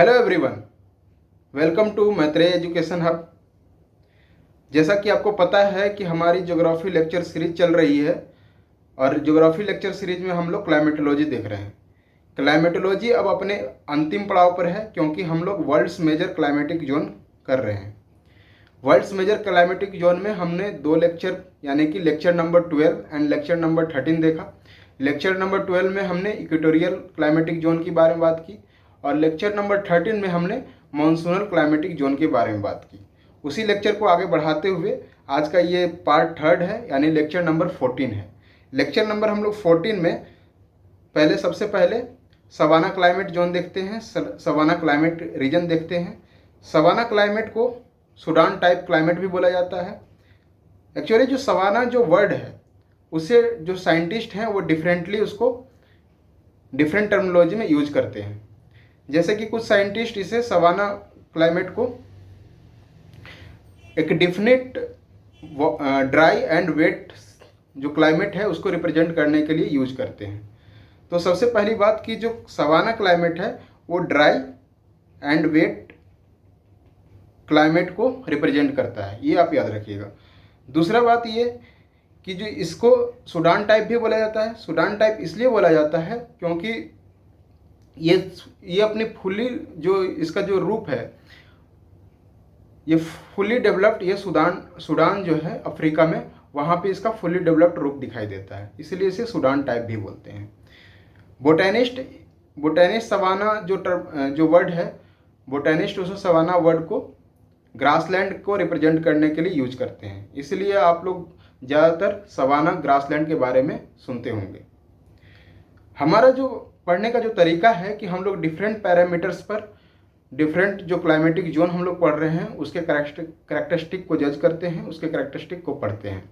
Hello everyone, welcome to Maitreya education hub. जैसा कि आपको पता है कि हमारी ज्योग्राफी लेक्चर सीरीज चल रही है और ज्योग्राफी लेक्चर सीरीज में हम लोग क्लाइमेटोलॉजी देख रहे हैं। क्लाइमेटोलॉजी अब अपने अंतिम पड़ाव पर है क्योंकि हम लोग वर्ल्ड्स मेजर क्लाइमेटिक जोन कर रहे हैं। वर्ल्ड्स मेजर क्लाइमेटिक जोन में हमने दो लेक्चर यानी कि lecture number 12 and lecture number 13 देखा। लेक्चर नंबर 12 में हमने इक्वेटोरियल क्लाइमेटिक जोन के बारे में बात की और लेक्चर नंबर 13 में हमने मॉनसूनल क्लाइमेटिक जोन के बारे में बात की। उसी लेक्चर को आगे बढ़ाते हुए आज का ये पार्ट थर्ड है यानी लेक्चर नंबर 14 है। लेक्चर नंबर हम लोग 14 में सबसे पहले सवाना क्लाइमेट जोन देखते हैं, सवाना क्लाइमेट रीजन देखते हैं। सवाना क्लाइमेट को सूडान टाइप क्लाइमेट भी बोला जाता है। एक्चुअली जो सवाना जो वर्ड है उसे जो साइंटिस्ट हैं वो डिफरेंटली उसको डिफरेंट टर्मिनोलॉजी में यूज करते हैं। जैसे कि कुछ साइंटिस्ट इसे सवाना क्लाइमेट को एक डिफिनिट ड्राई एंड वेट जो क्लाइमेट है उसको रिप्रेजेंट करने के लिए यूज करते हैं। तो सबसे पहली बात कि जो सवाना क्लाइमेट है वो ड्राई एंड वेट क्लाइमेट को रिप्रेजेंट करता है, ये आप याद रखिएगा। दूसरा बात ये कि जो इसको सूडान टाइप भी बोला जाता है। सूडान टाइप इसलिए बोला जाता है क्योंकि ये अपनी फुली जो इसका जो रूप है ये फुली डेवलप्ड, ये सूडान जो है अफ्रीका में, वहाँ पे इसका फुली डेवलप्ड रूप दिखाई देता है, इसलिए इसे सूडान टाइप भी बोलते हैं। बोटेनिस्ट सवाना जो वर्ड है, बोटेनिस्ट उस सवाना वर्ड को ग्रासलैंड को रिप्रेजेंट करने के लिए यूज करते हैं, इसलिए आप लोग ज़्यादातर सवाना ग्रासलैंड के बारे में सुनते होंगे। हमारा जो पढ़ने का जो तरीका है कि हम लोग डिफरेंट पैरामीटर्स पर डिफरेंट जो क्लाइमेटिक जोन हम लोग पढ़ रहे हैं उसके करैक्टरिस्टिक को जज करते हैं, उसके करैक्टरिस्टिक को पढ़ते हैं।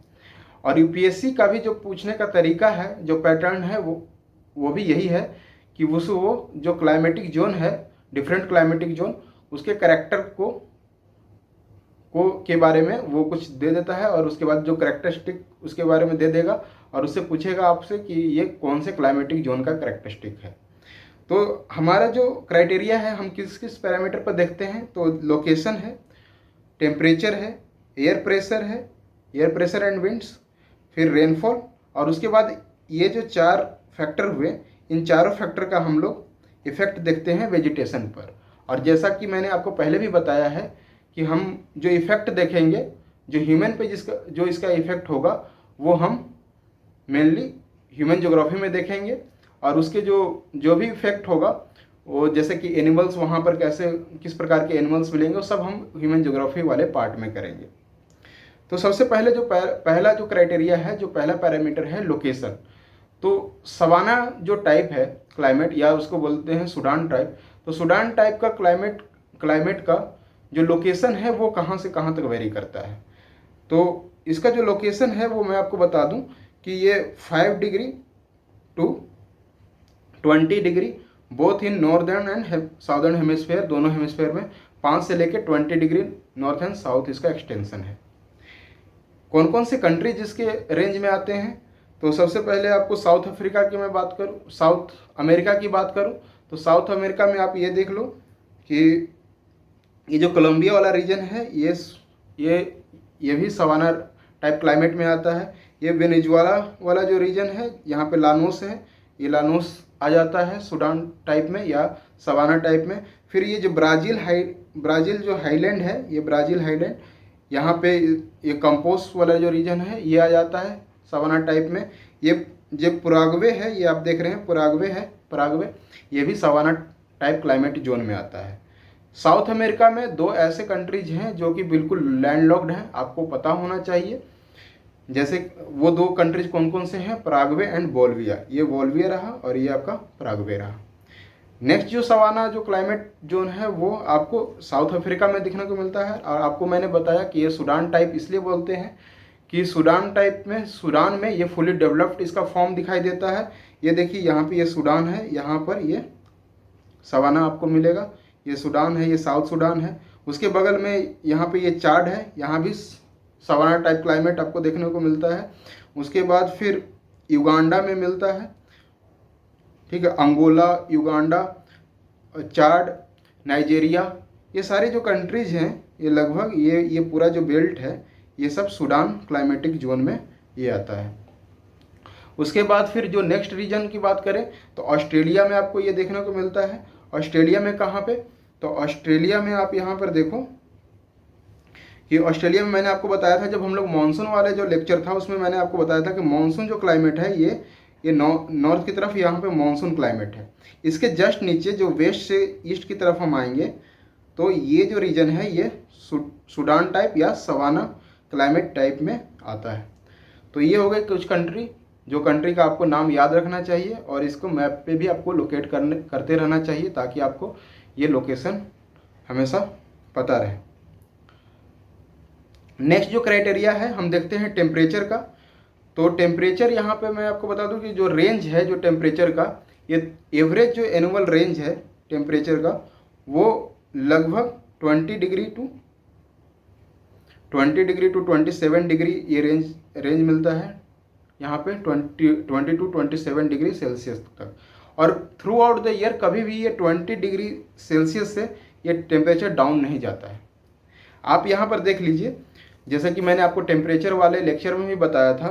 और यूपीएससी का भी जो पूछने का तरीका है, जो पैटर्न है, वो भी यही है कि वो जो क्लाइमेटिक जोन है, डिफरेंट क्लाइमेटिक जोन, उसके करैक्टर को के बारे में वो कुछ दे देता है और उसके बाद जो करैक्टरिस्टिक उसके बारे में दे देगा और उससे पूछेगा आपसे कि ये कौन से क्लाइमेटिक जोन का करैक्टरिस्टिक है। तो हमारा जो क्राइटेरिया है, हम किस किस पैरामीटर पर देखते हैं, तो लोकेशन है, टेम्परेचर है, एयर प्रेशर एंड विंड्स, फिर रेनफॉल, और उसके बाद ये जो 4 फैक्टर हुए, इन चारों फैक्टर का हम लोग इफ़ेक्ट देखते हैं वेजिटेशन पर। और जैसा कि मैंने आपको पहले भी बताया है कि हम जो इफ़ेक्ट देखेंगे, जो ह्यूमन पे जो इसका इफ़ेक्ट होगा वो हम मेनली ह्यूमन ज्योग्राफी में देखेंगे, और उसके जो भी इफेक्ट होगा वो जैसे कि एनिमल्स, वहाँ पर किस प्रकार के एनिमल्स मिलेंगे, वो सब हम ह्यूमन ज्योग्राफी वाले पार्ट में करेंगे। तो सबसे पहले जो पहला जो क्राइटेरिया है, जो पहला पैरामीटर है लोकेशन। तो सवाना जो टाइप है क्लाइमेट, या उसको बोलते हैं सूडान टाइप, तो सूडान टाइप का क्लाइमेट का जो लोकेशन है वो कहाँ से कहाँ तक वेरी करता है। तो इसका जो लोकेशन है वो मैं आपको बता दूं कि ये 5 degree to 20 degree both in northern and southern hemisphere, दोनों हेमिस्फेयर में 5 से लेकर 20 डिग्री नॉर्थ एंड साउथ इसका एक्सटेंशन है। कौन कौन से कंट्री जिसके रेंज में आते हैं, तो सबसे पहले आपको साउथ अफ्रीका की मैं बात करूँ, साउथ अमेरिका की बात करूँ, तो साउथ अमेरिका में आप ये देख लो कि ये जो कोलंबिया वाला रीजन है ये भी सवाना टाइप क्लाइमेट में आता है। ये वेनेजुएला वाला जो रीजन है, यहाँ पे लानोस है, ये लानोस आ जाता है सूडान टाइप में या सवाना टाइप में। फिर ये जो ब्राज़ील जो हाईलैंड है, ये ब्राज़ील हाईलैंड, यहाँ पे ये कंपोस्ट वाला जो रीजन है ये आ जाता है सवाना टाइप में। ये जो पुराग्वे है, ये आप देख रहे हैं पुराग्वे, ये भी सवाना टाइप क्लाइमेट जोन में आता है। साउथ अमेरिका में 2 ऐसे कंट्रीज हैं जो कि बिल्कुल लैंडलॉक्ड हैं, आपको पता होना चाहिए। जैसे वो 2 कंट्रीज कौन कौन से हैं, पराग्वे एंड बोल्विया। ये बोल्विया रहा और ये आपका पराग्वे रहा। नेक्स्ट जो सवाना जो क्लाइमेट जोन है वो आपको साउथ अफ्रीका में दिखने को मिलता है। और आपको मैंने बताया कि ये सूडान टाइप इसलिए बोलते हैं कि सूडान में ये फुली डेवलप्ड इसका फॉर्म दिखाई देता है। ये देखिए यहाँ पे ये सूडान है, यहाँ पर ये सवाना आपको मिलेगा, ये सूडान है, ये साउथ सूडान है। उसके बगल में यहाँ पे ये चाड है, यहाँ भी सवाना टाइप क्लाइमेट आपको देखने को मिलता है। उसके बाद फिर युगांडा में मिलता है, ठीक है, अंगोला, युगांडा, चाड। नाइजीरिया, ये सारी जो कंट्रीज़ हैं ये लगभग ये पूरा जो बेल्ट है ये सब सूडान क्लाइमेटिक जोन में ये आता है। उसके बाद फिर जो नेक्स्ट रीजन की बात करें तो ऑस्ट्रेलिया में आपको ये देखने को मिलता है। ऑस्ट्रेलिया में कहाँ पे, तो ऑस्ट्रेलिया में आप यहाँ पर देखो कि ऑस्ट्रेलिया में मैंने आपको बताया था जब हम लोग मानसून वाले जो लेक्चर था उसमें मैंने आपको बताया था कि मानसून जो क्लाइमेट है ये नॉर्थ की तरफ यहाँ पे मानसून क्लाइमेट है। इसके जस्ट नीचे जो वेस्ट से ईस्ट की तरफ हम आएंगे तो ये जो रीजन है ये सूडान टाइप या सवाना क्लाइमेट टाइप में आता है। तो ये हो गए कुछ कंट्री, जो कंट्री का आपको नाम याद रखना चाहिए और इसको मैप पे भी आपको लोकेट करते रहना चाहिए ताकि आपको ये लोकेशन हमेशा पता रहे। नेक्स्ट जो क्राइटेरिया है हम देखते हैं टेम्परेचर का। तो टेम्परेचर यहाँ पे मैं आपको बता दूं कि जो रेंज है जो टेम्परेचर का, ये एवरेज जो एनुअल रेंज है टेम्परेचर का वो लगभग 20 डिग्री टू 27 डिग्री ये रेंज मिलता है यहाँ पे 20 टू 27 डिग्री सेल्सियस तक। और थ्रू आउट द ईयर कभी भी ये 20 डिग्री सेल्सियस से ये टेम्परेचर डाउन नहीं जाता है। आप यहाँ पर देख लीजिए, जैसा कि मैंने आपको टेम्परेचर वाले लेक्चर में भी बताया था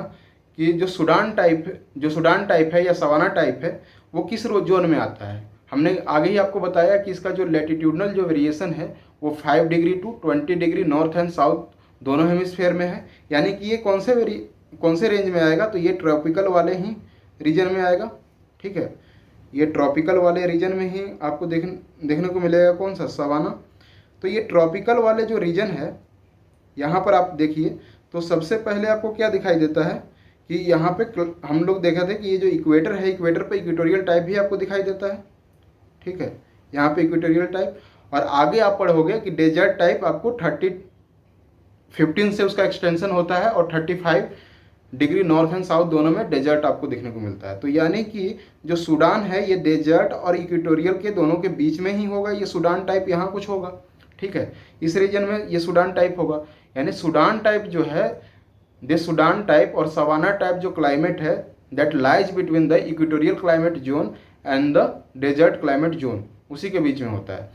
कि जो सूडान टाइप है या सवाना टाइप है वो किस जोन में आता है। हमने आगे ही आपको बताया कि इसका जो लैटिट्यूडनल जो वेरिएशन है वो 5 degree to 20 degree north and south दोनों हेमिस्फेयर में है। यानी कि ये कौन से रेंज में आएगा, तो ये ट्रॉपिकल वाले ही रीजन में आएगा। ठीक है, ये ट्रॉपिकल वाले रीजन में ही आपको देखने को मिलेगा कौन सा, सवाना। तो ये ट्रॉपिकल वाले जो रीजन है यहाँ पर आप देखिए तो सबसे पहले आपको क्या दिखाई देता है कि यहाँ पे हम लोग देखा थे कि ये जो इक्वेटर है, इक्वेटर पे इक्वेटोरियल टाइप भी आपको दिखाई देता है। ठीक है, यहाँ पे इक्वेटोरियल टाइप, और आगे आप पढ़ोगे कि डेजर्ट टाइप आपको 15 से उसका एक्सटेंशन होता है और 35 डिग्री नॉर्थ एंड साउथ दोनों में डेजर्ट आपको देखने को मिलता है। तो यानी कि जो सूडान है ये डेजर्ट और इक्वेटोरियल के दोनों के बीच में ही होगा, ये सूडान टाइप यहाँ कुछ होगा। ठीक है, इस रीजन में ये सूडान टाइप होगा। यानी सूडान टाइप जो है, दिस सूडान टाइप और सवाना टाइप जो क्लाइमेट है that lies between the equatorial climate zone and the desert climate zone, उसी के बीच में होता है।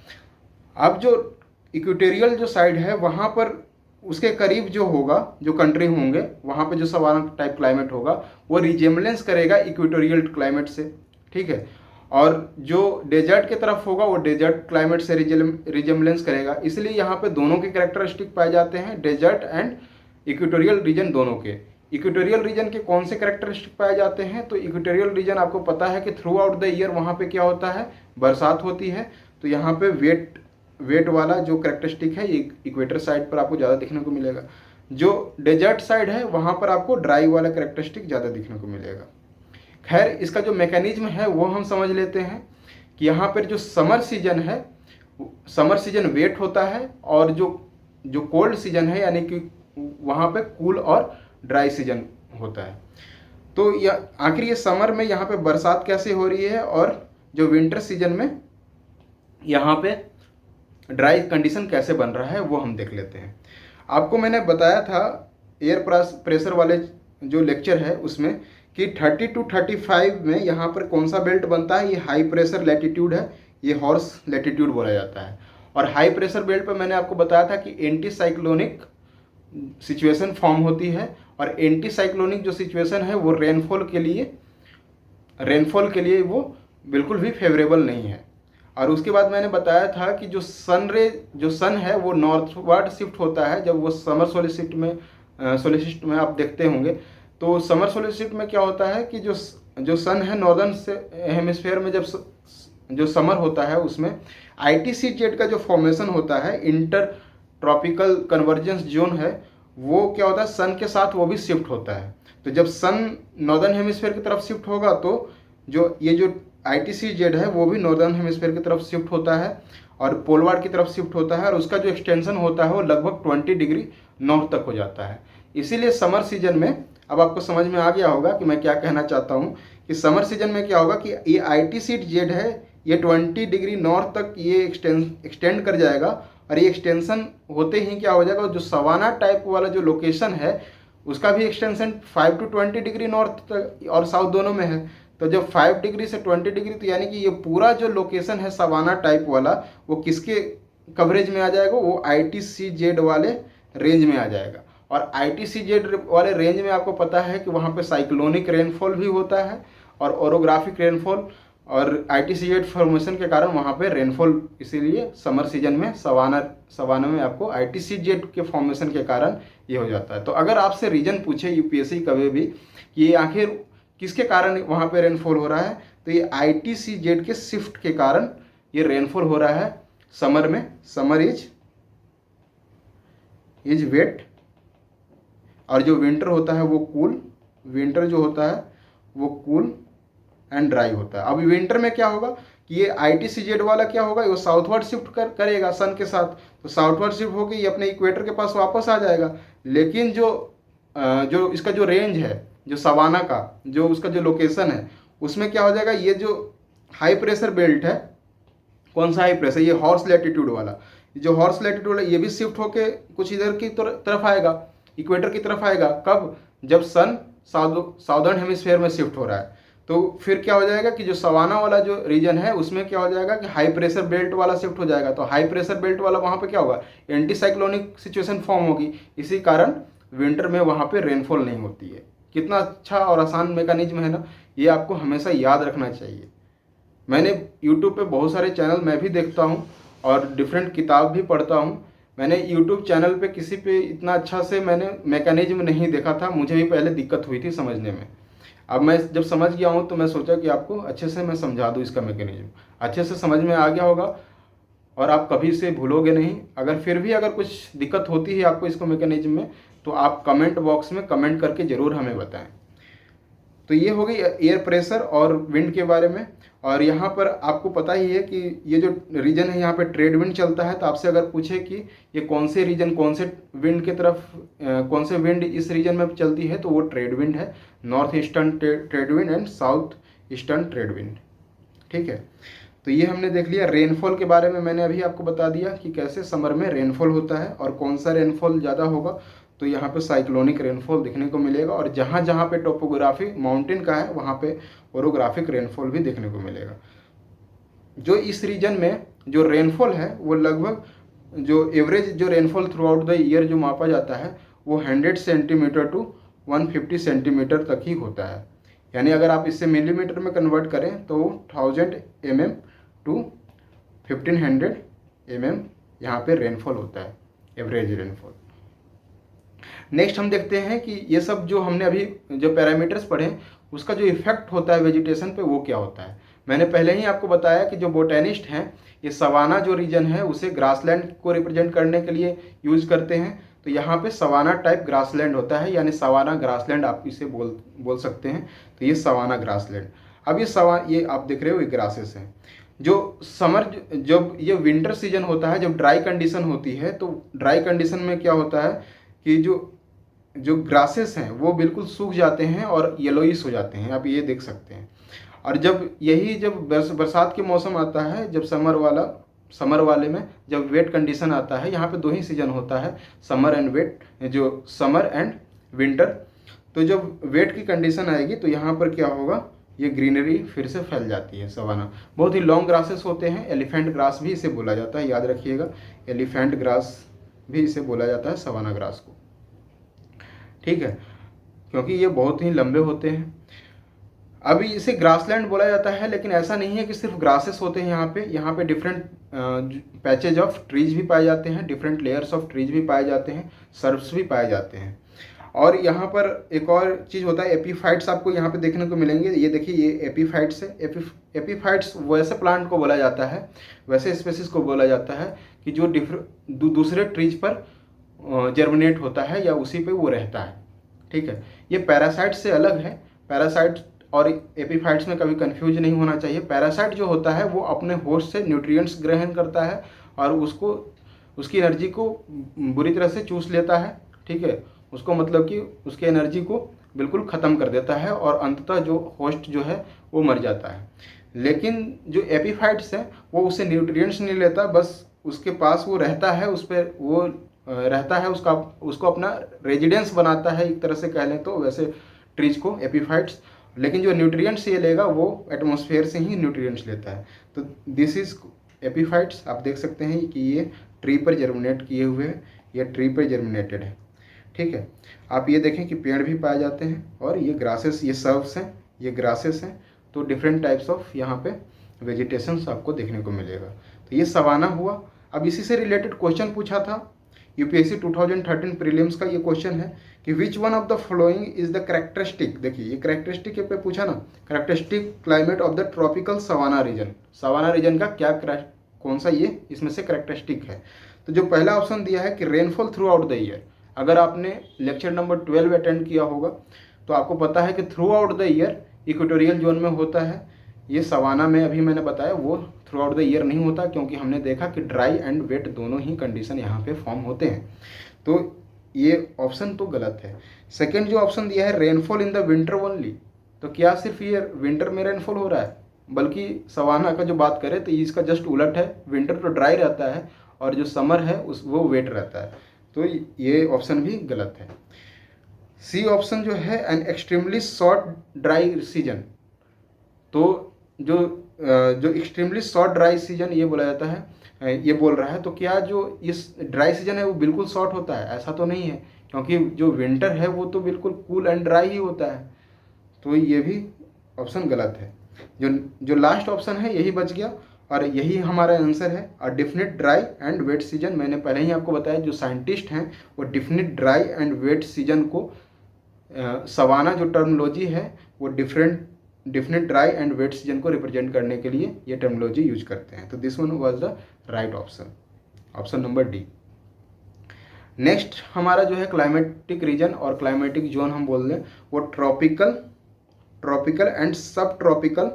अब जो इक्वेटोरियल जो साइड है वहाँ पर उसके करीब जो होगा, जो कंट्री होंगे वहाँ पे जो सवाना टाइप क्लाइमेट होगा वो रिजेम्बलेंस करेगा इक्वेटोरियल क्लाइमेट से। ठीक है, और जो डेजर्ट की तरफ होगा वो डेजर्ट क्लाइमेट से रिजेम्बलेंस करेगा। इसलिए यहाँ पे दोनों के कैरेक्टरिस्टिक पाए जाते हैं, डेजर्ट एंड इक्वेटोरियल रीजन दोनों के। इक्वेटोरियल रीजन के कौन से कैरेक्टरिस्टिक पाए जाते हैं, तो इक्वेटोरियल रीजन आपको पता है कि थ्रू आउट द ईयर वहाँ पे क्या होता है, बरसात होती है। तो यहाँ पे वेट वाला जो कैरेक्टरिस्टिक है ये इक्वेटर साइड पर आपको ज़्यादा दिखने को मिलेगा। जो डेजर्ट साइड है वहाँ पर आपको ड्राई वाला कैरेक्टरिस्टिक ज़्यादा दिखने को मिलेगा। खैर, इसका जो मैकेनिज्म है वो हम समझ लेते हैं कि यहाँ पर जो समर सीजन है, समर सीजन वेट होता है, और जो कोल्ड सीजन है यानी कि वहाँ पे कूल और ड्राई सीजन होता है। तो आखिर ये समर में यहाँ पे बरसात कैसे हो रही है और जो विंटर सीजन में यहाँ पे ड्राई कंडीशन कैसे बन रहा है वो हम देख लेते हैं। आपको मैंने बताया था एयर प्रेशर वाले जो लेक्चर है उसमें कि 30 टू 35 में यहाँ पर कौन सा बेल्ट बनता है, ये हाई प्रेशर लैटिट्यूड है, ये हॉर्स लैटिट्यूड बोला जाता है। और हाई प्रेशर बेल्ट पर मैंने आपको बताया था कि एंटी साइक्लोनिक सिचुएशन फॉर्म होती है, और एंटी साइक्लोनिक जो सिचुएशन है वो रेनफॉल के लिए वो बिल्कुल भी फेवरेबल नहीं है। और उसके बाद मैंने बताया था कि जो सन है वो नॉर्थवर्ड शिफ्ट होता है जब वो समर सोलिस्टिट में आप देखते होंगे। तो समर सोलिस्टिट में क्या होता है कि जो सन है नॉर्दर्न से हेमिस्फेयर में जब जो समर होता है उसमें ITCZ का जो फॉर्मेशन होता है, इंटर ट्रॉपिकल कन्वर्जेंस जोन है, वो क्या होता है सन के साथ वो भी शिफ्ट होता है। तो जब सन नॉर्दर्न हेमिस्फेयर की तरफ शिफ्ट होगा तो जो ITCZ है वो भी नॉर्दर्न हेमिस्फेयर की तरफ शिफ्ट होता है और पोलवार की तरफ शिफ्ट होता है, और उसका जो एक्सटेंशन होता है वो लगभग 20 डिग्री नॉर्थ तक हो जाता है। इसीलिए समर सीजन में, अब आपको समझ में आ गया होगा कि मैं क्या कहना चाहता हूँ, कि समर सीजन में क्या होगा कि ये ITCZ है ये 20 डिग्री नॉर्थ तक ये एक्सटेंड कर जाएगा, और ये एक्सटेंशन होते ही क्या हो जाएगा, जो सवाना टाइप वाला जो लोकेशन है उसका भी एक्सटेंशन 5 टू 20 डिग्री नॉर्थ तक और साउथ दोनों में है। तो जब 5 डिग्री से 20 डिग्री, तो यानी कि ये पूरा जो लोकेशन है सवाना टाइप वाला, वो किसके कवरेज में आ जाएगा? वो ITCZ वाले रेंज में आ जाएगा। और ITCZ वाले रेंज में आपको पता है कि वहाँ पे साइक्लोनिक रेनफॉल भी होता है और ओरोग्राफिक रेनफॉल, और ITCZ फॉर्मेशन के कारण वहाँ पे रेनफॉल, इसीलिए समर सीजन में सवाना में आपको ITCZ के फॉर्मेशन के कारण ये हो जाता है। तो अगर आपसे रीजन पूछे UPSC कभी भी कि ये आखिर किसके कारण वहाँ पे रेनफॉल हो रहा है, तो ये ITCZ के शिफ्ट के कारण ये रेनफॉल हो रहा है समर में। समर इज वेट, और जो विंटर होता है वो कूल, विंटर जो होता है वो कूल एंड ड्राई होता है। अभी विंटर में क्या होगा कि ये ITCZ वाला क्या होगा, वो साउथवर्ड शिफ्ट करेगा सन के साथ, तो साउथवर्ड शिफ्ट होकर ये अपने इक्वेटर के पास वापस आ जाएगा। लेकिन जो इसका जो रेंज है, जो सवाना का जो उसका जो लोकेशन है, उसमें क्या हो जाएगा, ये जो हाई प्रेशर बेल्ट है, कौन सा हाई प्रेशर, ये हॉर्स लैटिट्यूड वाला, जो हॉर्स लैटिट्यूड है ये भी शिफ्ट होके कुछ इधर की तरफ आएगा, इक्वेटर की तरफ आएगा। कब? जब सन साउदर्न हेमिस्फीयर में शिफ्ट हो रहा है। तो फिर क्या हो जाएगा कि जो सवाना वाला जो रीजन है उसमें क्या हो जाएगा कि हाई प्रेशर बेल्ट वाला शिफ्ट हो जाएगा। तो हाई प्रेशर बेल्ट वाला वहाँ पे क्या होगा, एंटी साइक्लोनिक सिचुएशन फॉर्म होगी, इसी कारण विंटर में वहाँ पे रेनफॉल नहीं होती है। कितना अच्छा और आसान मैकेनिज्म है ना, ये आपको हमेशा याद रखना चाहिए। मैंने यूट्यूब पे बहुत सारे चैनल मैं भी देखता हूँ और डिफरेंट किताब भी पढ़ता हूँ। मैंने यूट्यूब चैनल पे किसी पे इतना अच्छा से मैंने मैकेनिज्म नहीं देखा था, मुझे भी पहले दिक्कत हुई थी समझने में। अब मैं जब समझ गया हूँ तो मैं सोचा कि आपको अच्छे से मैं समझा दूँ इसका मैकेनिज्म, अच्छे से समझ में आ गया होगा और आप कभी इसे भूलोगे नहीं। अगर फिर भी अगर कुछ दिक्कत होती है आपको इसको मैकेनिज्म में, तो आप कमेंट बॉक्स में कमेंट करके ज़रूर हमें बताएं। तो ये हो गई एयर प्रेशर और विंड के बारे में। और यहाँ पर आपको पता ही है कि ये जो रीजन है यहाँ पे ट्रेड विंड चलता है। तो आपसे अगर पूछे कि ये कौन से रीजन कौन से विंड के तरफ कौन से विंड इस रीजन में चलती है, तो वो ट्रेड विंड है, north eastern trade wind and south eastern trade wind. ठीक है, तो ये हमने देख लिया। रेनफॉल के बारे में मैंने अभी आपको बता दिया कि कैसे समर में रेनफॉल होता है और कौन सा रेनफॉल ज़्यादा होगा, तो यहाँ पे साइक्लोनिक रेनफॉल देखने को मिलेगा। और जहाँ जहाँ पे टोपोग्राफी माउंटेन का है वहाँ पे ओरोग्राफिक रेनफॉल भी देखने को मिलेगा। जो इस रीजन में जो रेनफॉल है वो लगभग जो एवरेज जो rainfall through out the year जो मापा जाता है वो 100 सेंटीमीटर टू 150 सेंटीमीटर तक ही होता है। यानी अगर आप इससे मिलीमीटर में कन्वर्ट करें तो 1000 mm टू 1500 mm यहाँ पे रेनफॉल होता है, एवरेज रेनफॉल। नेक्स्ट हम देखते हैं कि ये सब जो हमने अभी जो पैरामीटर्स पढ़े उसका जो इफेक्ट होता है वेजिटेशन पे वो क्या होता है। मैंने पहले ही आपको बताया कि जो बोटेनिस्ट हैं ये सवाना जो रीजन है उसे ग्रासलैंड को रिप्रेजेंट करने के लिए यूज करते हैं। तो यहाँ पे सवाना टाइप ग्रासलैंड होता है, यानी सवाना ग्रासलैंड आप इसे बोल सकते हैं। तो ये सवाना ग्रासलैंड। अब ये आप देख रहे हो ये ग्रासेस हैं। जो समर जब ये विंटर सीजन होता है, जब ड्राई कंडीशन होती है, तो ड्राई कंडीशन में क्या होता है कि जो ग्रासेस हैं वो बिल्कुल सूख जाते हैं और येलोइश हो जाते हैं, आप ये देख सकते हैं। और जब बरसात के मौसम आता है, जब समर वाले में जब वेट कंडीशन आता है, यहाँ पे 2 ही सीजन होता है, समर एंड वेट, जो समर एंड विंटर। तो जब वेट की कंडीशन आएगी तो यहाँ पर क्या होगा, ये ग्रीनरी फिर से फैल जाती है। सवाना बहुत ही लॉन्ग ग्रासेस होते हैं, एलिफेंट ग्रास भी इसे बोला जाता है, याद रखिएगा, एलिफेंट ग्रास भी इसे बोला जाता है सवाना ग्रास को। ठीक है, क्योंकि ये बहुत ही लंबे होते हैं। अभी इसे ग्रासलैंड बोला जाता है, लेकिन ऐसा नहीं है कि सिर्फ ग्रासेस होते हैं यहाँ पे डिफरेंट पैचेज ऑफ ट्रीज भी पाए जाते हैं, डिफरेंट लेयर्स ऑफ ट्रीज भी पाए जाते हैं, सर्ब्स भी पाए जाते हैं। और यहाँ पर एक और चीज़ होता है, एपीफाइट्स आपको यहाँ पे देखने को मिलेंगे। ये देखिए, ये एपीफाइट्स है। एपीफाइट्स वैसे प्लांट को बोला जाता है, वैसे स्पेसिस को बोला जाता है कि जो दूसरे ट्रीज पर जर्मिनेट होता है या उसी पे वो रहता है। ठीक है, ये पैरासाइट से अलग है। पैरासाइट और एपीफाइट्स में कभी कंफ्यूज नहीं होना चाहिए। पैरासाइट जो होता है वो अपने होस्ट से न्यूट्रिएंट्स ग्रहण करता है और उसकी एनर्जी को बुरी तरह से चूस लेता है। ठीक है, उसको मतलब कि उसकी एनर्जी को बिल्कुल ख़त्म कर देता है और अंततः जो होस्ट जो है वो मर जाता है। लेकिन जो एपीफाइट्स है वो उससे न्यूट्रिएंट्स नहीं लेता, बस उसके पास वो रहता है, उस पर वो रहता है, उसको अपना रेजिडेंस बनाता है, एक तरह से कह लें तो वैसे ट्रीज को एपीफाइट्स। लेकिन जो न्यूट्रिएंट्स ये लेगा वो एटमॉस्फेयर से ही न्यूट्रिएंट्स लेता है। तो दिस इज एपीफाइट्स। आप देख सकते हैं कि ये ट्री पर जर्मिनेट किए हुए हैं, ये ट्री पर जर्मिनेटेड है। ठीक है, आप ये देखें कि पेड़ भी पाए जाते हैं और ये ग्रासेस, ये सर्व्स हैं, ये ग्रासेस हैं। तो डिफरेंट टाइप्स ऑफ यहाँ पे वेजिटेशंस आपको देखने को मिलेगा। तो ये सवाना हुआ। अब इसी से रिलेटेड क्वेश्चन पूछा था यूपीएससी 2013 प्रीलिम्स का। ये क्वेश्चन है कि which one of the following is the characteristic, देखिए ये कैरेक्टरिस्टिक पे पूछा ना, characteristic climate of the tropical savanna region. Savanna region का क्या कौन सा ये इसमें से कैरेक्टरिस्टिक है। तो जो पहला ऑप्शन दिया है कि rainfall through out the year. अगर आपने लेक्चर नंबर 12 अटेंड किया होगा तो आपको पता है कि through out the year equatorial zone में होता है। ये सवाना में अभी मैंने बताया वो थ्रू आउट द ईयर नहीं होता, क्योंकि हमने देखा कि ड्राई एंड वेट दोनों ही कंडीशन यहाँ पे फॉर्म होते हैं। तो ये ऑप्शन तो गलत है। सेकेंड जो ऑप्शन दिया है rainfall in the winter only, तो क्या सिर्फ ये विंटर में रेनफॉल हो रहा है, बल्कि सवाना का जो बात करें तो इसका जस्ट उलट है। विंटर तो ड्राई रहता है और जो समर है वो वेट रहता है। तो ये ऑप्शन भी गलत है। सी ऑप्शन जो है an extremely short dry season, तो जो एक्सट्रीमली शॉर्ट ड्राई सीजन ये बोला जाता है, ये बोल रहा है। तो क्या जो इस ड्राई सीजन है वो बिल्कुल शॉर्ट होता है? ऐसा तो नहीं है, क्योंकि जो विंटर है वो तो बिल्कुल कूल एंड ड्राई ही होता है। तो ये भी ऑप्शन गलत है। जो लास्ट ऑप्शन है यही बच गया और यही हमारा आंसर है। A definite dry and wet season, मैंने पहले ही आपको बताया जो साइंटिस्ट हैं वो definite dry and wet season को सवाना जो टर्मिनोलॉजी है वो definite dry and wet season को रिप्रेजेंट करने के लिए ये टर्मिनोलॉजी यूज करते हैं। तो this one was the right option, option number D. Next हमारा जो है क्लाइमेटिक रीजन और क्लाइमेटिक जोन हम बोल रहे हैं वो ट्रॉपिकल एंड सब ट्रॉपिकल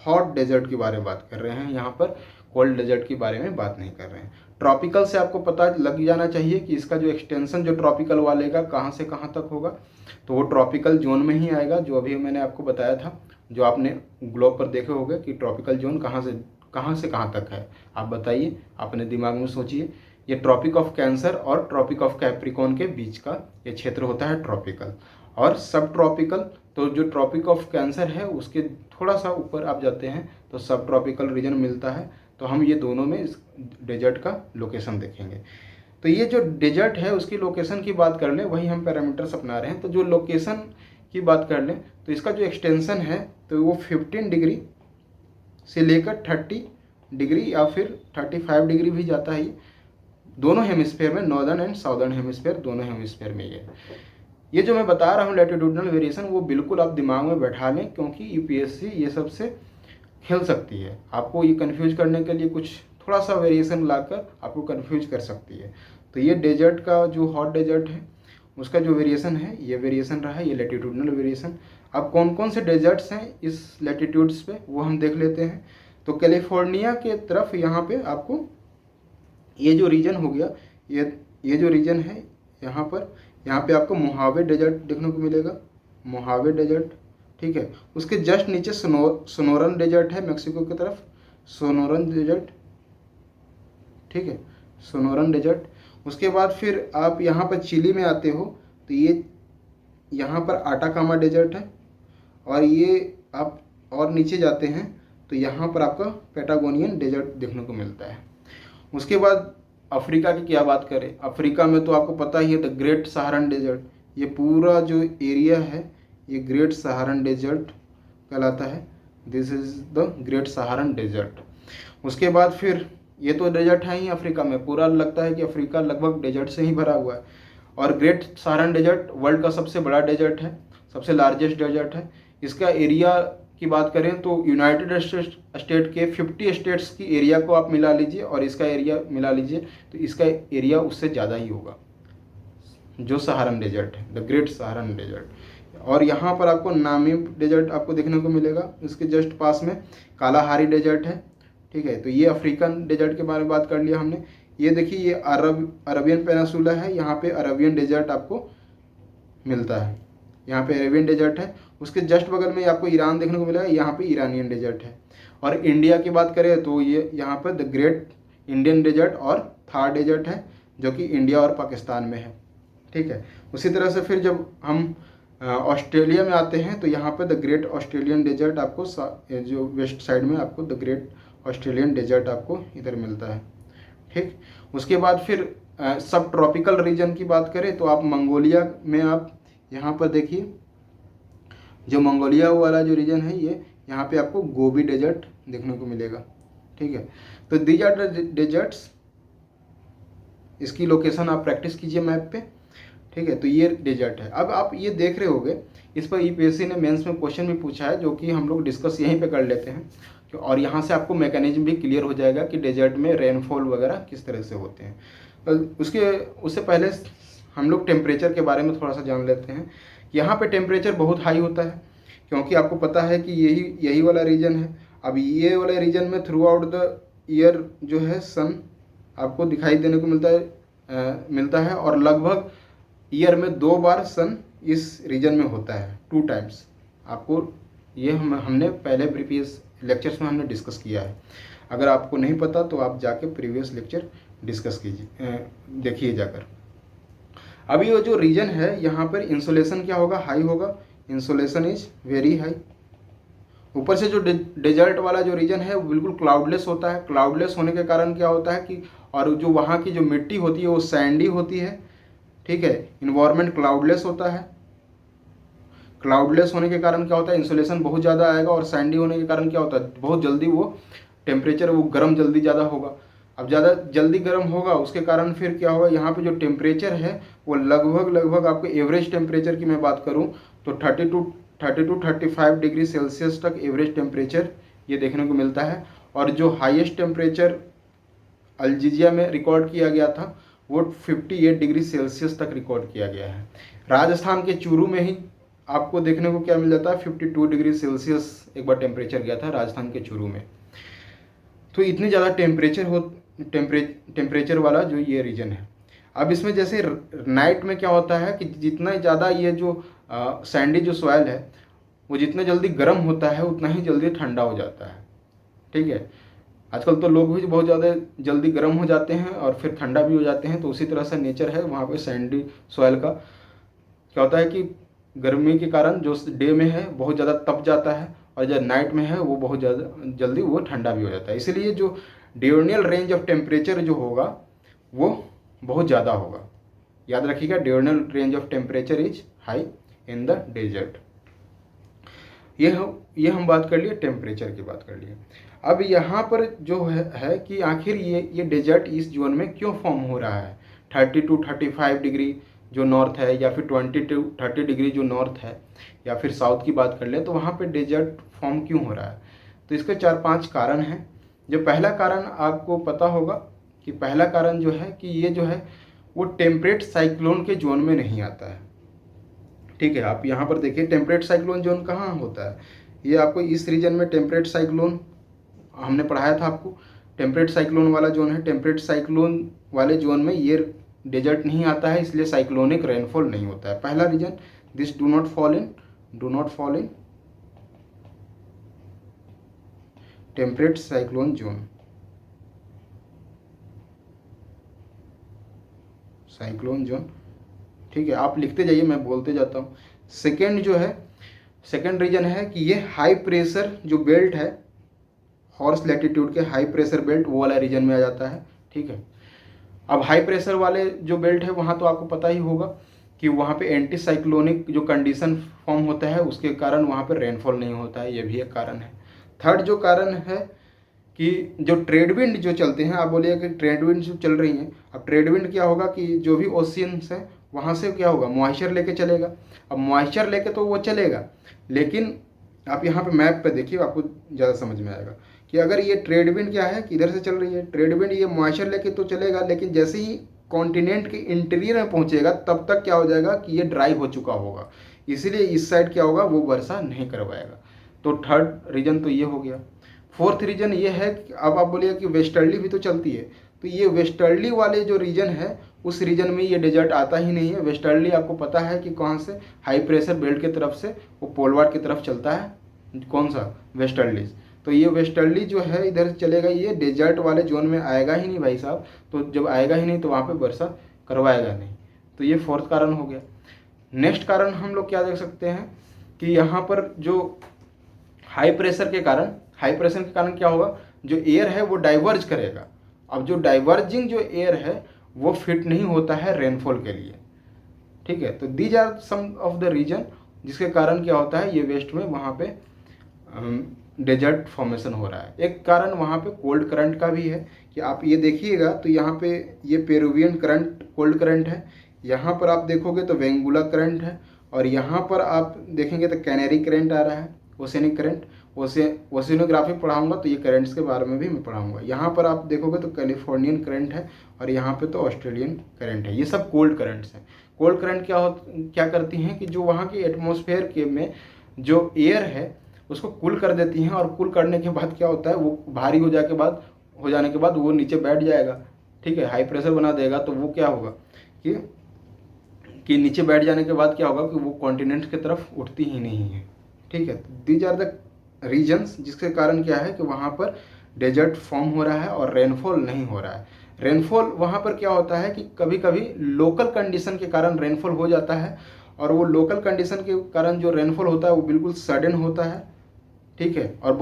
हॉट डेजर्ट के बारे में बात कर रहे हैं। यहाँ पर कोल्ड डेजर्ट के बारे में बात नहीं कर रहे हैं। ट्रॉपिकल से आपको पता लग जाना चाहिए कि इसका जो एक्सटेंशन जो ट्रॉपिकल वाले का कहाँ से कहाँ तक होगा, तो वो ट्रॉपिकल जोन में ही आएगा, जो अभी मैंने आपको बताया था, जो आपने ग्लोब पर देखे होंगे कि ट्रॉपिकल जोन कहाँ से कहाँ तक है। आप बताइए, अपने दिमाग में सोचिए। ये ट्रॉपिक ऑफ कैंसर और ट्रॉपिक ऑफ कैप्रिकॉर्न के बीच का ये क्षेत्र होता है ट्रॉपिकल। और सब ट्रॉपिकल, तो जो ट्रॉपिक ऑफ कैंसर है उसके थोड़ा सा ऊपर आप जाते हैं तो सब ट्रॉपिकल रीजन मिलता है। तो हम ये दोनों में इस डेजर्ट का लोकेशन देखेंगे। तो ये जो डेजर्ट है उसकी लोकेशन की बात कर लें, वही हम पैरामीटर्स अपना रहे हैं। तो जो लोकेशन की बात कर लें तो इसका जो एक्सटेंशन है तो वो 15 डिग्री से लेकर 30 डिग्री या फिर 35 डिग्री भी जाता है। ये दोनों हेमिस्फेयर में, नॉर्दर्न एंड साउदर्न हेमिस्फेयर, दोनों हेमिस्फेयर में ये जो मैं बता रहा हूँ लैटिट्यूडनल वेरिएशन, वो बिल्कुल आप दिमाग में बैठा लें, क्योंकि यूपीएससी ये सब से खेल सकती है। आपको ये कंफ्यूज करने के लिए कुछ थोड़ा सा वेरिएशन लाकर आपको कंफ्यूज कर सकती है। तो ये डेजर्ट का जो हॉट डेजर्ट है उसका जो वेरिएशन है, ये वेरिएशन रहा है, ये लैटिट्यूडनल वेरिएशन। अब कौन कौन से डेजर्ट्स हैं इस लैटिट्यूड्स पे वो हम देख लेते हैं। तो कैलिफोर्निया के तरफ यहाँ पे आपको ये जो रीजन हो गया, ये जो रीजन है यहाँ पे आपको मोहावे डेजर्ट देखने को मिलेगा, मोहावे डेजर्ट। ठीक है, उसके जस्ट नीचे सोनोरन डेजर्ट है मेक्सिको की तरफ, सोनोरन डेजर्ट। ठीक है, सोनोरन डेजर्ट। उसके बाद फिर आप यहाँ पर चिली में आते हो तो ये यहाँ पर आटाकामा डेजर्ट है। और ये आप और नीचे जाते हैं तो यहाँ पर आपका पैटागोनियन डेजर्ट देखने को मिलता है। उसके बाद अफ्रीका की क्या बात करें, अफ्रीका में तो आपको पता ही है द ग्रेट सहारन डेजर्ट। ये पूरा जो एरिया है ये ग्रेट सहारन डेजर्ट कहलाता है। This is the great Saharan desert. उसके बाद फिर ये तो डेजर्ट है ही अफ्रीका में, पूरा लगता है कि अफ्रीका लगभग डेजर्ट से ही भरा हुआ है। और ग्रेट सहारन डेजर्ट वर्ल्ड का सबसे बड़ा डेजर्ट है, सबसे लार्जेस्ट डेजर्ट है। इसका एरिया की बात करें तो यूनाइटेड स्टेट के 50 स्टेट्स की एरिया को आप मिला लीजिए और इसका एरिया मिला लीजिए तो इसका एरिया उससे ज़्यादा ही होगा, जो सहारन डेजर्ट है, द ग्रेट सहारन डेजर्ट। और यहाँ पर आपको नामीब डेजर्ट आपको देखने को मिलेगा, इसके जस्ट पास में कालाहारी डेजर्ट है। ठीक है, तो ये अफ्रीकन डेजर्ट के बारे में बात कर लिया हमने। ये देखिए ये अरबियन पेनिनसुला है, यहाँ पे अरबियन डेजर्ट आपको मिलता है, यहाँ पे अरेबियन डेजर्ट है। उसके जस्ट बगल में आपको ईरान देखने को मिलेगा, यहाँ पे ईरानियन डेजर्ट है। और इंडिया की बात करें तो ये यहाँ पर द ग्रेट इंडियन डेजर्ट और थार डेजर्ट है, जो कि इंडिया और पाकिस्तान में है। ठीक है, उसी तरह से फिर जब हम ऑस्ट्रेलिया में आते हैं तो यहाँ पे द ग्रेट ऑस्ट्रेलियन डेजर्ट आपको जो वेस्ट साइड में आपको द ग्रेट ऑस्ट्रेलियन डेजर्ट आपको इधर मिलता है। ठीक, उसके बाद फिर सब ट्रॉपिकल रीजन की बात करें तो आप मंगोलिया में आप यहाँ पर देखिए, जो मंगोलिया वाला जो रीजन है ये यहाँ पे आपको गोबी डेजर्ट देखने को मिलेगा। ठीक है, तो दीज आर द डेजर्ट्स, इसकी लोकेशन आप प्रैक्टिस कीजिए मैप पे। ठीक है, तो ये डेजर्ट है। अब आप ये देख रहे होंगे, इस पर यूपीएससी ने मेंस में क्वेश्चन भी पूछा है, जो कि हम लोग डिस्कस यहीं पे कर लेते हैं, और यहाँ से आपको मैकेनिज्म भी क्लियर हो जाएगा कि डेजर्ट में रेनफॉल वगैरह किस तरह से होते हैं। उससे पहले हम लोग टेम्परेचर के बारे में थोड़ा सा जान लेते हैं। यहाँ पे टेम्परेचर बहुत हाई होता है, क्योंकि आपको पता है कि यही वाला रीजन है। अब ये वाले रीजन में थ्रू आउट द ईयर जो है सन आपको दिखाई देने को मिलता है, और लगभग ईयर में 2 बार सन इस रीजन में होता है, 2 टाइम्स। आपको ये हमने पहले प्रीवियस लेक्चर्स में हमने डिस्कस किया है। अगर आपको नहीं पता तो आप जाके प्रीवियस लेक्चर डिस्कस कीजिए, देखिए जाकर। अभी वो जो रीजन है यहाँ पर इंसोलेशन क्या होगा, हाई होगा, इंसोलेशन इज वेरी हाई। ऊपर से जो डेजर्ट वाला जो रीजन है वो बिल्कुल क्लाउडलेस होता है। क्लाउडलेस होने के कारण क्या होता है कि, और जो वहाँ की जो मिट्टी होती है वो सैंडी होती है। ठीक है, इन्वायरमेंट क्लाउडलेस होता है। क्लाउडलेस होने के कारण क्या होता है, इंसोलेशन बहुत ज़्यादा आएगा, और सैंडी होने के कारण क्या होता है, बहुत जल्दी वो टेम्परेचर वो गर्म जल्दी ज़्यादा होगा। अब ज़्यादा जल्दी गर्म होगा, उसके कारण फिर क्या होगा, यहाँ पे जो टेम्परेचर है वो लगभग आपको एवरेज टेम्परेचर की मैं बात करूँ तो 30 to 35 डिग्री सेल्सियस तक एवरेज टेम्परेचर ये देखने को मिलता है। और जो हाईएस्ट टेम्परेचर अल्जीरिया में रिकॉर्ड किया गया था वो 58 डिग्री सेल्सियस तक रिकॉर्ड किया गया है। राजस्थान के चूरू में ही आपको देखने को क्या मिल जाता है, 52 डिग्री सेल्सियस एक बार टेम्परेचर गया था राजस्थान के चूरू में। तो इतनी ज़्यादा टेम्परेचर वाला जो ये रीजन है। अब इसमें जैसे नाइट में क्या होता है कि जितना ज़्यादा ये जो सैंडी जो सॉइल है वो जितना जल्दी गर्म होता है उतना ही जल्दी ठंडा हो जाता है। ठीक है, आजकल तो लोग भी बहुत ज़्यादा जल्दी गर्म हो जाते हैं और फिर ठंडा भी हो जाते हैं, तो उसी तरह से नेचर है वहाँ पे सैंडी सॉइल का। क्या होता है कि गर्मी के कारण जो डे में है बहुत ज़्यादा तप जाता है, और जब नाइट में है वो बहुत ज़्यादा जल्दी वो ठंडा भी हो जाता है। इसीलिए जो डियोर्नियल रेंज ऑफ टेम्परेचर जो होगा वो बहुत ज़्यादा होगा। याद रखिएगा, diurnal range of temperature is high in the desert. ये हम बात कर लिए, टेम्परेचर की बात कर लिए। अब यहाँ पर जो है कि आखिर ये डेजर्ट इस जोन में क्यों फॉर्म हो रहा है। 30 to 35 डिग्री जो नॉर्थ है, या फिर 20 to 30 डिग्री जो नॉर्थ है, या फिर साउथ की बात कर लें, तो वहाँ पे डेजर्ट फॉर्म क्यों हो रहा है। तो इसके 4-5 कारण हैं। जो पहला कारण आपको पता होगा कि पहला कारण जो है कि ये जो है वो टेम्परेट साइक्लोन के जोन में नहीं आता है। ठीक है, आप यहाँ पर देखिए टेम्परेट साइक्लोन जोन कहाँ होता है। ये आपको इस रीजन में टेम्परेट साइक्लोन हमने पढ़ाया था आपको, टेम्परेट साइक्लोन वाला जोन है। टेम्परेट साइक्लोन वाले जोन में ये डेजर्ट नहीं आता है, इसलिए साइक्लोनिक रेनफॉल नहीं होता है। पहला region, this do not fall in temperate cyclone zone. ठीक है, आप लिखते जाइए, मैं बोलते जाता हूँ। सेकेंड रीजन है कि ये हाई प्रेशर जो बेल्ट है, हॉर्स लैटिट्यूड के हाई प्रेशर बेल्ट, वो वाला रीजन में आ जाता है। ठीक है, अब हाई प्रेशर वाले जो बेल्ट है वहाँ तो आपको पता ही होगा कि वहाँ पे एंटी साइक्लोनिक जो कंडीशन फॉर्म होता है, उसके कारण वहाँ पे रेनफॉल नहीं होता है, ये भी एक कारण है। थर्ड जो कारण है कि जो ट्रेड विंड जो चलते हैं, आप बोलिए कि ट्रेड विंड जो चल रही हैं, अब ट्रेड विंड क्या होगा कि जो भी ओशियंस हैं वहाँ से क्या होगा, मॉइस्चर लेके चलेगा। अब मॉइस्चर लेके तो वो चलेगा, लेकिन आप यहाँ पे मैप पे देखिए, आपको ज़्यादा समझ में आएगा कि अगर ये ट्रेड विंड क्या है कि इधर से चल रही है, ट्रेड विंड ये मॉइस्चर लेके तो चलेगा, लेकिन जैसे ही कॉन्टिनेंट के इंटीरियर में पहुँचेगा तब तक क्या हो जाएगा कि ये ड्राई हो चुका होगा, इसीलिए इस साइड क्या होगा, वो वर्षा नहीं करवाएगा। तो थर्ड रीजन तो ये हो गया। फोर्थ रीजन ये है कि अब आप बोलिए कि वेस्टर्ली भी तो चलती है, तो ये वेस्टर्ली वाले जो रीजन है उस रीजन में ये डेजर्ट आता ही नहीं है। वेस्टर्ली आपको पता है कि कहाँ से, हाई प्रेशर बेल्ट की तरफ से वो पोलवार्ड की तरफ चलता है, कौन सा, वेस्टर्ली। तो ये वेस्टर्ली जो है इधर चलेगा, ये डेजर्ट वाले जोन में आएगा ही नहीं भाई साहब। तो जब आएगा ही नहीं तो वहाँ पे वर्षा करवाएगा नहीं। तो ये फोर्थ कारण हो गया। नेक्स्ट कारण हम लोग क्या देख सकते हैं कि यहाँ पर जो हाई प्रेशर के कारण क्या होगा, जो एयर है वो डाइवर्ज करेगा। अब जो डाइवर्जिंग जो एयर है वो फिट नहीं होता है रेनफॉल के लिए, ठीक है। तो these are some of the region जिसके कारण क्या होता है, ये वेस्ट में वहाँ पे डेजर्ट फॉर्मेशन हो रहा है। एक कारण वहाँ पे कोल्ड करंट का भी है कि आप ये देखिएगा तो यहाँ पे ये पेरुवियन करंट कोल्ड करंट है, यहाँ पर आप देखोगे तो वेंगुला करंट है, और यहाँ पर आप देखेंगे तो कैनेरी करंट आ रहा है, ओसेनिक करंट। ओसेनोग्राफी पढ़ाऊंगा तो ये करंट्स के बारे में भी मैं पढ़ाऊंगा। यहाँ पर आप देखोगे तो कैलिफोर्नियन करंट है, और यहाँ पे तो ऑस्ट्रेलियन करंट है। ये सब कोल्ड करंट्स हैं। कोल्ड करंट क्या करती हैं कि जो वहाँ के एटमॉस्फेयर के में जो एयर है उसको कूल कर देती हैं, और कूल करने के बाद क्या होता है, वो भारी हो जाने के बाद वो नीचे बैठ जाएगा, ठीक है, हाई प्रेशर बना देगा। तो वो क्या होगा कि नीचे बैठ जाने के बाद क्या होगा कि वो कॉन्टिनेंट की तरफ उठती ही नहीं है, ठीक है। दीज आर द रीजन्स जिसके कारण क्या है कि वहाँ पर डेजर्ट फॉर्म हो रहा है और रेनफॉल नहीं हो रहा है। रेनफॉल वहाँ पर क्या होता है कि कभी कभी लोकल कंडीशन के कारण रेनफॉल हो जाता है, और वो लोकल कंडीशन के कारण जो रेनफॉल होता है वो बिल्कुल सडन होता है, ठीक है, और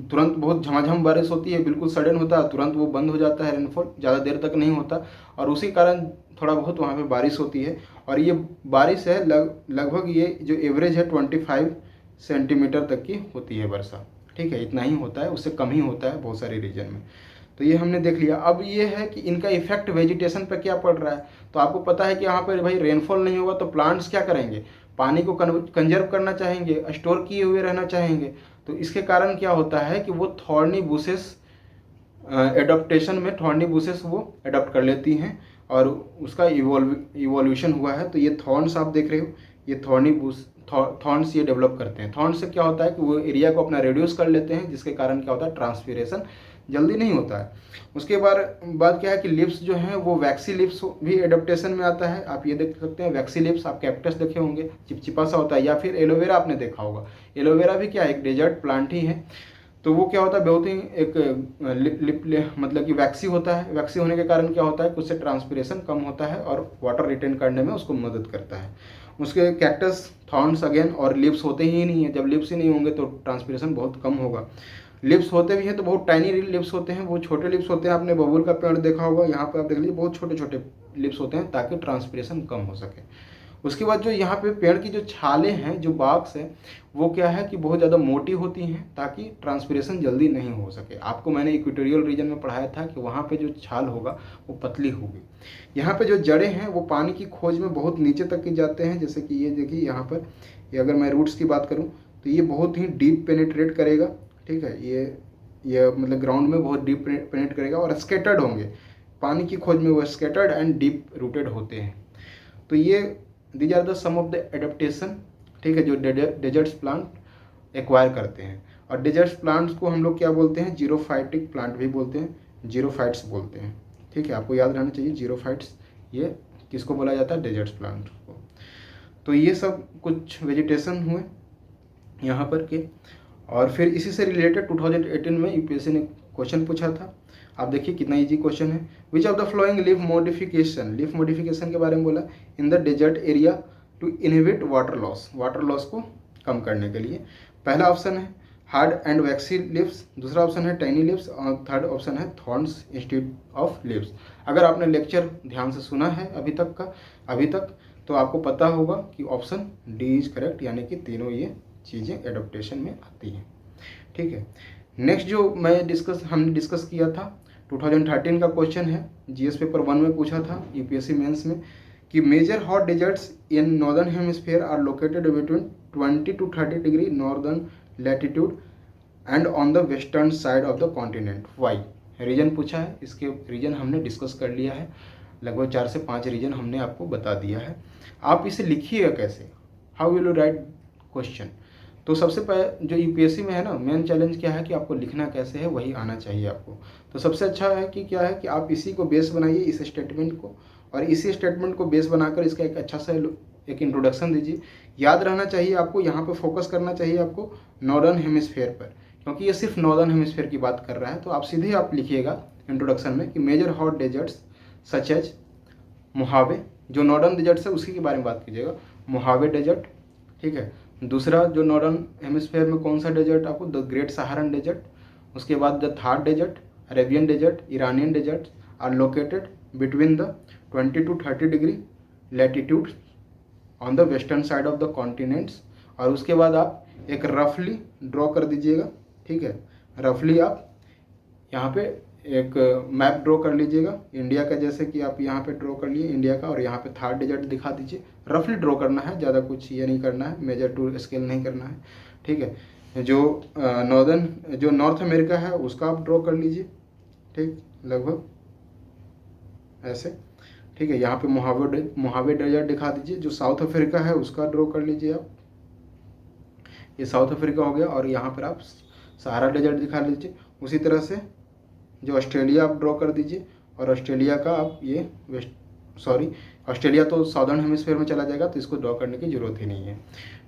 तुरंत बहुत झमाझम बारिश होती है, बिल्कुल सडन होता है, तुरंत वो बंद हो जाता है, रेनफॉल ज़्यादा देर तक नहीं होता, और उसी कारण थोड़ा बहुत वहाँ पे बारिश होती है। और ये बारिश है लगभग ये जो एवरेज है 25 सेंटीमीटर तक की होती है वर्षा, ठीक है, इतना ही होता है, उससे कम ही होता है बहुत सारे रीजन में। तो ये हमने देख लिया। अब ये है कि इनका इफेक्ट वेजिटेशन पर क्या पड़ रहा है। तो आपको पता है कि यहाँ पर भाई रेनफॉल नहीं होगा तो प्लांट्स क्या करेंगे, पानी को कंजर्व करना चाहेंगे, स्टोर किए हुए रहना चाहेंगे। तो इसके कारण क्या होता है कि वो थॉर्नी बुशेस एडॉप्टेशन में थॉर्नी बुशेस वो एडॉप्ट कर लेती हैं, और उसका इवोल्यूशन हुआ है। तो ये थॉर्न्स आप देख रहे हो, ये थॉर्न्स ये डेवलप करते हैं। थॉर्न से क्या होता है कि वो एरिया को अपना रिड्यूस कर लेते हैं, जिसके कारण क्या होता है, ट्रांसपीरेशन जल्दी नहीं होता है। उसके बाद क्या है कि लिप्स जो हैं वो वैक्सी लिप्स भी एडप्टेशन में आता है। आप ये देख सकते हैं वैक्सी लिप्स, आप कैक्टस देखे होंगे, चिपचिपा सा होता है, या फिर एलोवेरा आपने देखा होगा। एलोवेरा भी क्या है, एक डेजर्ट प्लांट ही है। तो वो क्या होता है, बहुत ही एक मतलब कि वैक्सी होता है। वैक्सी होने के कारण क्या होता है कि उससे ट्रांसपीरेशन कम होता है और वाटर रिटेन करने में उसको मदद करता है। उसके कैक्टस, थॉर्न्स अगेन और लिप्स होते ही नहीं है। जब लिप्स ही नहीं होंगे तो ट्रांसपीरेशन बहुत कम होगा। लिप्स होते भी हैं तो बहुत टाइनी लिप्स होते हैं, वो छोटे लिप्स होते हैं। आपने बबूल का पेड़ देखा होगा, यहाँ पे आप देख लीजिए बहुत छोटे छोटे लिप्स होते हैं ताकि ट्रांसपीरेशन कम हो सके। उसके बाद जो यहाँ पे पेड़ की जो छालें हैं, जो बाक्स है, वो क्या है कि बहुत ज़्यादा मोटी होती हैं ताकि ट्रांसपीरेशन जल्दी नहीं हो सके। आपको मैंने इक्वेटोरियल रीजन में पढ़ाया था कि वहाँ पे जो छाल होगा वो पतली होगी। यहाँ पे जो जड़ें हैं वो पानी की खोज में बहुत नीचे तक की जाते हैं। जैसे कि ये देखिए यहाँ पर, ये अगर मैं रूट्स की बात करूँ तो ये बहुत ही डीप पेनिट्रेट करेगा, ठीक है। ये मतलब ग्राउंड में बहुत डीप पेनिट्रेट करेगा और स्केटर्ड होंगे पानी की खोज में, वो स्केटर्ड एंड डीप रूटेड होते हैं। तो ये these are the some of the adaptation, ठीक है, जो डेजर्ट्स प्लांट एक्वायर करते हैं। और डेजर्ट्स प्लांट्स को हम लोग क्या बोलते हैं, जीरोफाइटिक प्लांट भी बोलते हैं, जीरोफाइट्स बोलते हैं, ठीक है। आपको याद रहना चाहिए जीरोफाइट्स ये किसको बोला जाता है, डेजर्ट्स प्लांट को। तो ये सब कुछ वेजिटेशन हुए यहाँ पर के। और फिर इसी से रिलेटेड 2018 में यूपीएससी ने क्वेश्चन पूछा था। आप देखिए कितना इजी क्वेश्चन है। Which of the following leaf modification के बारे में बोला in the desert area to inhibit water loss को कम करने के लिए। पहला ऑप्शन है हार्ड एंड वैक्सी लिप्स, दूसरा ऑप्शन है टाइनी लिप्स, और थर्ड ऑप्शन है थॉर्न्स इंस्टेड ऑफ लिप्स। अगर आपने लेक्चर ध्यान से सुना है अभी तक तो आपको पता होगा कि ऑप्शन डी इज करेक्ट, यानी कि तीनों ये चीज़ें एडप्टेशन में आती हैं, ठीक है। नेक्स्ट जो हमने डिस्कस किया था 2013 का क्वेश्चन है, जीएस पेपर 1 में पूछा था यूपीएससी मेंस में, कि major hot deserts in northern hemisphere are located between 20 to 30 degree northern latitude and on the western side of the continent. Why region पूछा है, इसके रीजन हमने डिस्कस कर लिया है, लगभग 4 से 5 रीजन हमने आपको बता दिया है। आप इसे लिखिएगा कैसे, how will you right question. तो सबसे पहले जो यूपीएससी में है ना, मेन चैलेंज क्या है कि आपको लिखना कैसे है, वही आना चाहिए आपको। तो सबसे अच्छा है कि क्या है कि आप इसी को बेस बनाइए, इस स्टेटमेंट को, और इसी स्टेटमेंट को बेस बनाकर इसका एक अच्छा सा एक इंट्रोडक्शन दीजिए। याद रहना चाहिए आपको, यहाँ पर फोकस करना चाहिए आपको नॉर्दर्न हेमिस्फीयर पर, क्योंकि ये सिर्फ नॉर्दर्न हेमिस्फीयर की बात कर रहा है। तो आप सीधे आप लिखिएगा इंट्रोडक्शन में कि major hot deserts such as Mojave, जो नॉर्दर्न डेजर्ट्स है उसकी के बारे में बात कीजिएगा। मोहावे डेजर्ट, ठीक है। दूसरा जो नॉर्दर्न हेमिस्फेयर में कौन सा डेजर्ट आपको, द ग्रेट सहारन डेजर्ट। उसके बाद the Thar desert, Arabian desert, Iranian desert are located between the 20 to 30 degree latitude on the western side of the continents. और उसके बाद आप एक रफली ड्रॉ कर दीजिएगा, ठीक है। रफली आप यहाँ पे एक मैप ड्रॉ कर लीजिएगा इंडिया का, जैसे कि आप यहाँ पे ड्रॉ कर लिए इंडिया का, और यहाँ पे थार डेजर्ट दिखा दीजिए। रफली ड्रॉ करना है, ज़्यादा कुछ ये नहीं करना है, मेजर टू स्केल नहीं करना है, ठीक है। जो नॉर्थ अमेरिका है उसका आप ड्रॉ कर लीजिए, ठीक, लगभग ऐसे, ठीक है। यहाँ पे मोहावे डेजर्ट दिखा दीजिए। जो साउथ अफ्रीका है उसका ड्रॉ कर लीजिए आप, ये साउथ अफ्रीका हो गया। और यहाँ पर आप सहारा डेजर्ट दिखा लीजिए। उसी तरह से जो ऑस्ट्रेलिया आप ड्रॉ कर दीजिए, और ऑस्ट्रेलिया का आप ये ऑस्ट्रेलिया तो साउदर्न हेमिस्फीयर में चला जाएगा, तो इसको ड्रॉ करने की ज़रूरत ही नहीं है,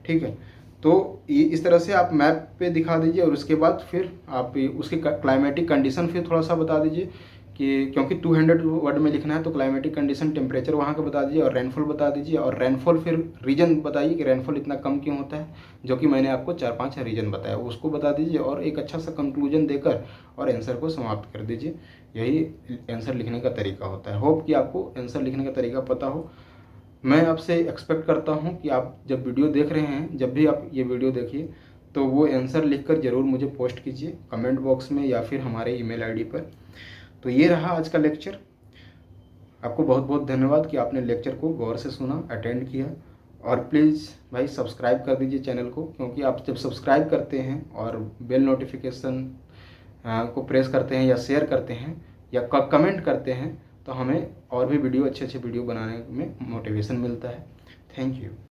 ठीक है। तो ये इस तरह से आप मैप पे दिखा दीजिए। और उसके बाद फिर आप उसकी क्लाइमेटिक कंडीशन फिर थोड़ा सा बता दीजिए कि, क्योंकि 200 वर्ड में लिखना है, तो क्लाइमेटिक कंडीशन, टेम्परेचर वहाँ का बता दीजिए, और रेनफॉल बता दीजिए। और रेनफॉल फिर रीजन बताइए कि रेनफॉल इतना कम क्यों होता है, जो कि मैंने आपको 4-5 रीजन बताया, उसको बता दीजिए। और एक अच्छा सा कंक्लूजन देकर और आंसर को समाप्त कर दीजिए। यही आंसर लिखने का तरीका होता है। होप कि आपको आंसर लिखने का तरीका पता हो। मैं आपसे एक्सपेक्ट करता हूँ कि आप जब वीडियो देख रहे हैं, जब भी आप ये वीडियो देखिए, तो वो आंसर लिखकर ज़रूर मुझे पोस्ट कीजिए कमेंट बॉक्स में या फिर हमारे ईमेल आईडी पर। तो ये रहा आज का लेक्चर। आपको बहुत बहुत धन्यवाद कि आपने लेक्चर को गौर से सुना, अटेंड किया। और प्लीज़ भाई सब्सक्राइब कर दीजिए चैनल को, क्योंकि आप जब सब्सक्राइब करते हैं और बेल नोटिफिकेशन को प्रेस करते हैं या शेयर करते हैं या कमेंट करते हैं, तो हमें और भी अच्छे वीडियो बनाने में मोटिवेशन मिलता है। Thank you.